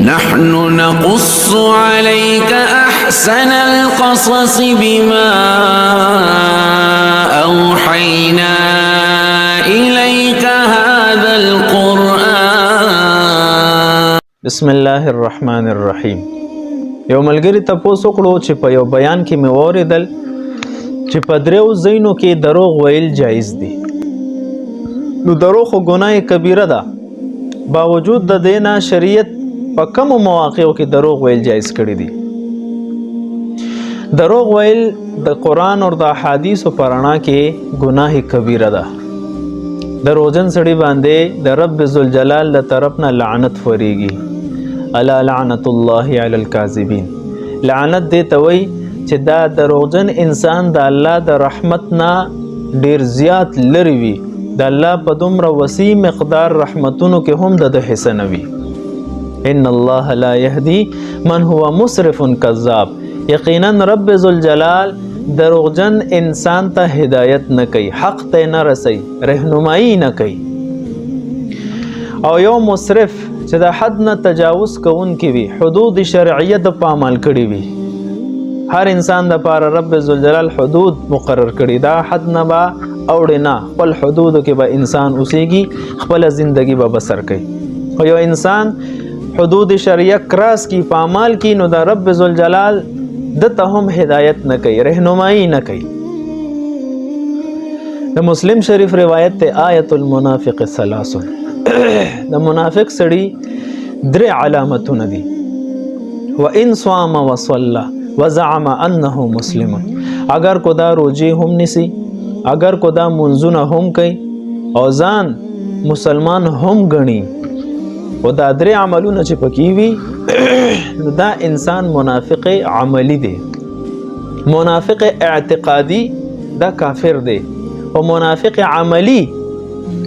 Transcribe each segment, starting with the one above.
نحن نقص عليك أحسن القصص بما أوحينا إليك هذا القرآن. بسم الله الرحمن الرحیم. یو ملګری تاسو کړو چې په یو بیان کې مې اوریدل چې په دریو ځایونو کې دروغ ویل جایز دي. نو دروغ خو ګناه کبیره ده، باوجود د دینه شریعت په کومو مواقعو کې دروغ ویل جایز کړی دي. دروغ ویل د قرآن او د احادیثو په رڼا کې ګناه کبیره ده. دروغجن سړي باندې د رب ذوالجلال له طرف نه لعنت وریږي. الا لعنت الله علی الکاذبین. لعنت دې ته وایي چې دا دروغجن انسان د الله د رحمت نه ډیر زیات لري وي، د الله په دومره وسیع مقدار رحمتونو کې هم د حصه نه وي. ان الله لا يهدي من هو مسرف کذاب. یقینا رب ذوالجلال دروغجن انسان ته هدایت نه کوي، حق ته نه رسي، رهنمایي نه کوي. او یو مسرف چې د حد نه تجاوز کوونکی وي، حدود شرعیه د پامال کړي وي. هر انسان د پاره رب ذوالجلال حدود مقرر کړي، دا حد نه با اوړي نه، خپل حدودو کې به انسان اوسېږي، خپل ژوندګي به بسر کوي. خو یو انسان حدود شرعیه کراس کی پامال کی، نو دا رب ذوالجلال دته هم هدایت نه کوي، رهنمایي نه کوي. د مسلم شریف روایت ته آیت المنافق ثلاث. د منافق سړي درې علامتونه دي. وان صام وصلى وزعم انه مسلم. اگر کو دا روزي هم نسی، اگر کو دا منځونه هم کوي او ځان مسلمان هم غني، او دا درې عملونه چې پکې وي، دا انسان منافق عملی دی. منافق اعتقادي دا کافر دی، او منافق عملی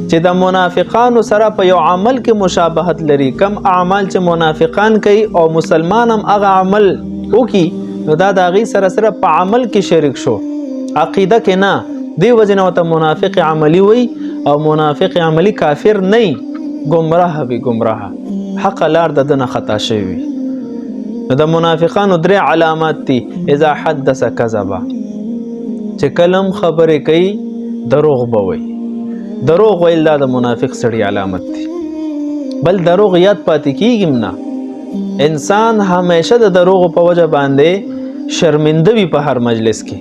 چې د منافقانو سره په یو عمل کې مشابهت لري. کم اعمال چې منافقان کوي او مسلمان هم هغه عمل وکي، نو دا د هغې سره سره په عمل کې شریک شو، عقیده کې نه. دی وجه نه ورته منافق عملی وي، او منافق عملی کافر نه، گمراه وي، گمراه، حق لار د نه خطا شوی وي. نو د منافقانو درې علامات دي. اذا حدث کذب، چې کلم خبرې کوي دروغ به وي. دروغ ویل دا د منافق سړي علامت دی. بل دروغ یاد پاتې کیږي نه. انسان همیشه د دروغ په وجه باندې شرمنده وي په هر مجلس کې،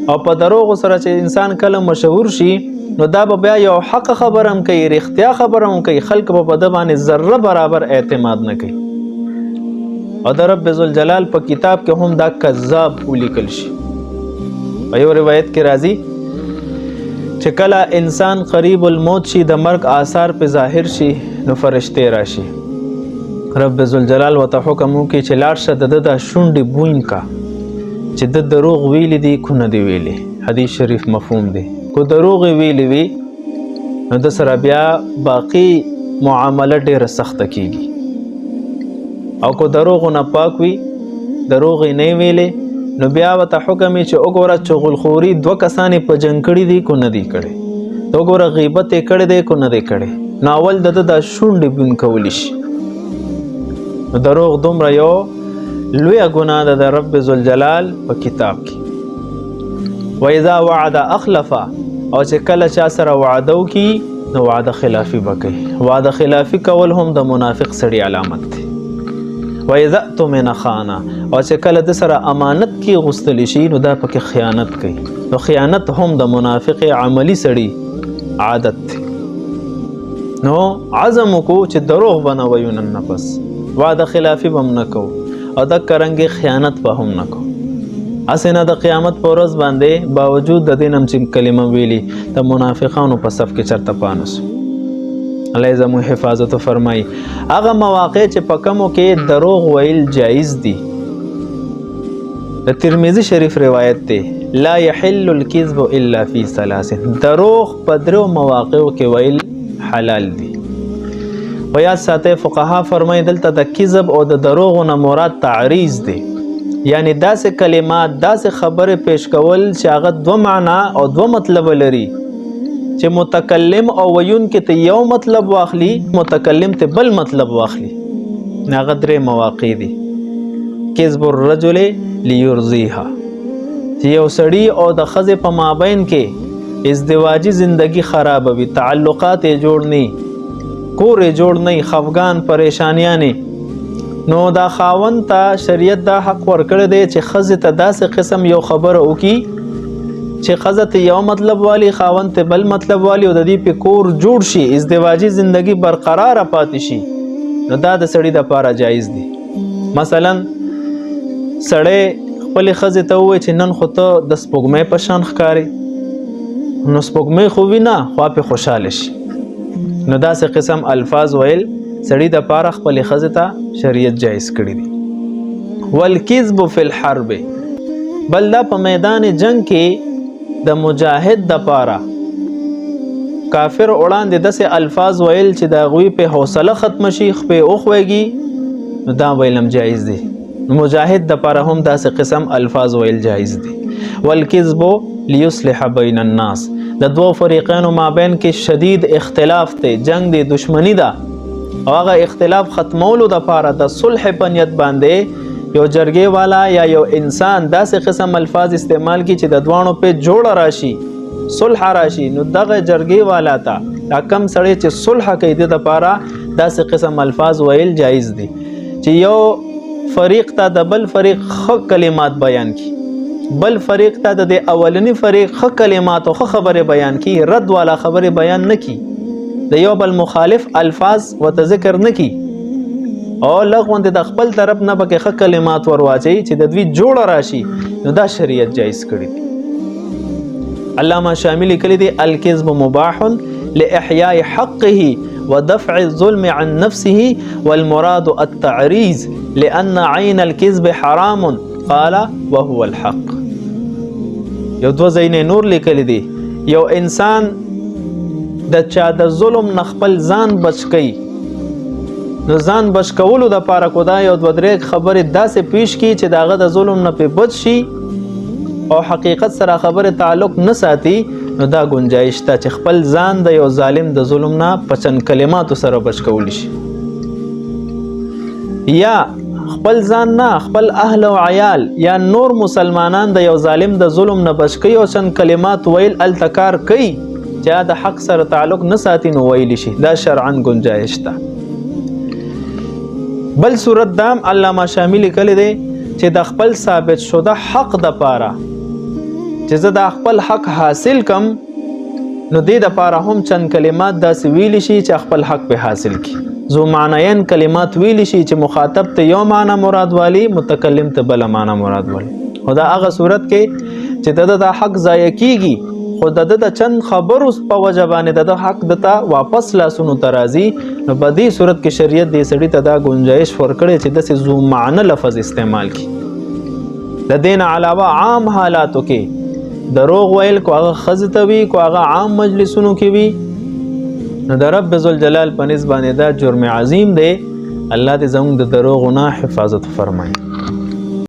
او په دروغ سره چې انسان کله مشهور شي، نو دا به بیا یو حق خبر هم کوي، رښتیا خبر هم کوي، خلک به په ده باندې ذره برابر اعتماد نه کوي. او د رب ذوالجلال په کتاب کې هم دا کذاب ولیکل شي. په یو روایت کې راځي چې کله انسان قریب الموت شي، د مرګ آثار په ظاهر شي، نو فرشتې راشي. رب ذوالجلال ورته حکم وکړي چې لاړ شه د ده دا شونډې بوین کا، چې د دروغ ویلي دي کو نه دي ویلي. حدیث شریف مفهوم دی. کو دروغ ویلي وي، نو د سره بیا باقی معامله ډیره سخته کیږي. او کو دروغ نه پاک وي، دروغ نه ویلي، نو بیا ورته حکم چې وګوره چغلخوري دوه کسانې په جنګ کړي دي کو نه دي کړي، وګوره غیبت یې کړی دی کو نه دی کړی. نو اول د دا شونډې بون کولی شي. نو دروغ دومره یو لویه ګناه ده د رب ذوالجلال په کتاب کې. واذا وعد اخلف، او چې کله چا سره وعده وکړي، نو وعده خلافي به کوي. وعده خلافي کول هم د منافق سړي علامت دی. واذا اؤتمن خان، او چې کله د سره امانت کې غوښتل شي، نو دا پکې خیانت کوي. نو خیانت هم د منافق عملی سړي عادت دی. نو عزم وکړو چې دروغ به نه وایو نن نه پس، وعده خلافي به هم نه کوو، او د کرنګې خیانت به هم نه کوو. هسې نه د قیامت په ورځ باندې باوجود د دې نه چې کلمه ویلي، د منافقانو په صف کې چرته پانه سو. الله زموږ حفاظت فرمایي. هغه مواقع چې په کومو کې دروغ ویل جایز دي، د ترمذي شریف روایت دی لا يحل الكذب الا في ثلاث. دروغ په درو مواقعو کې ویل حلال دي. و یاد ساته فقها فرمایي دلته د کذب او د دروغ نه مراد تعریض دی، یعنی داسې کلمات، داسې خبرې پیش کول چې هغه دوه معنا او دوه مطلب لري، چې متکلم او ویون کې ته یو مطلب واخلي، متکلم ته بل مطلب واخلي. هغه درې مواقع دي. کذب الرجل لیرضیها، چې یو سړي او د ښځې په مابین کې ازدواجی زندگی خرابوي، تعلقات یې جوړ نه، کور یې جوړ نه، خفګان پریشانیانې، نو دا خاوند ته شریعت دا حق ورکړی دی چې ښځې ته داسې قسم یو خبره وکړي چې ښځه ته یو مطلب والی، خاوند ته بل مطلب والی، او د دې په کور جوړ شي، ازدواجی زندگی برقراره پاتې شي، نو دا د سړي دپاره جایز دی. مثلا سړی خپلې ښځې ته ووایي چې نن خو ته د سپوږمۍ په شان ښکارې، نو سپوږمۍ خو وینه خوا پې خوشحاله شي، نو داسې قسم الفاظ ویل سړي دپاره خپلې ښځې ته شریعت جایز کړي دي. والکذب فی الحرب، بل دا په میدان جنگ کې د مجاهد دپاره کافر وړاندې داسې الفاظ ویل چې د هغوی په حوصله ختمه شي، خپې وخویږي، نو دا ویلم جایز دی. مجاهد دپاره هم داسې قسم الفاظ ویل جایز دی. والکذب لیصلح بین الناس، د دوو فریقینو مابین کې شدید اختلاف دی، جنگ دی، دشمنی ده، او هغه اختلاف ختمولو دپاره د صلح په نیت باندې یو جرګې والا یا یو انسان داسې قسم الفاظ استعمال کی چې د دوانو په جوړه راشي، صلح راشي، نو دغه جرګې والا ته دا کم سړی چې صلح کوي د دپاره داسې قسم الفاظ ویل جایز دي چې یو فریق ته د بل فریق ښه کلمات بیان کی، بل فریق ته د اولنی فریق ښه کلمات او ښه خبرې بیان کی، رد والا خبرې بیان نه کی، د یو بل مخالف الفاظ ورته ذکر نه کی، او لغوندې د خپل طرف نه پکې ښه کلمات ورواچوي چې د دوی جوړه راشي، نو دا شریعت جایز کړي دي. علامه شامل لیکلی دی الکذب مباح لاحیاء حقه ودفع الظلم عن نفسه والمراد التعریض لأن عین الکذب حرام قال وهو الحق. یو دو ځایونه نور لیکلی دی، یو انسان د چا د ظلم نه خپل ځان بچ کوي، نو ځان بچ کولو دپاره کو دا یو دوه درې خبرې داسې پیش کی چې د هغه د ظلم نه پې بچ شي او حقیقت سره خبرې تعلق نه ساتي، نو دا گنجایش ته چې خپل ځان د یو ظالم د ظلم نه په چند کلماتو سره بچ کولی شي، یا خپل ځان نه خپل اهل او عیال یا نور مسلمانان د یو ظالم د ظلم نه بچ کوي او چند کلمات ویل هلته کار کوي چې د حق سره تعلق نه ساتي، نو ویلی شي، دا شرعا گنجایش ته. بل صورت دام علامه شامل لیکلی دی چې د خپل ثابت شده حق دپاره چې زه د خپل حق حاصل کم، نو دې دپاره هم چند کلمات داسې ویلی شي چې خپل حق په حاصل کی، ذو معنیین کلمات ویلی شي چې مخاطب ته یو معنی مراد والی، متکلم ته بل معنی مراد والی، خو دا هغه صورت کې چې د حق ضایع کیږي، خو د چند خبرو په وجه باندې د حق دته واپس لاسونو ته راځي، نو په دې صورت کې شریعت دې سړي ته دا گنجایش ورکړی چې داسې ذو معنی لفظ استعمال کی. د دې نه علاوه عام حالاتو کې دروغ ویل، کو هغه ښځې ته وي، کو هغه عام مجلسونو کې وي، نو د رب ذوالجلال په نسبت باندې دا جرم عظیم دی. الله دې زموږ د دروغو نه حفاظت فرمایي.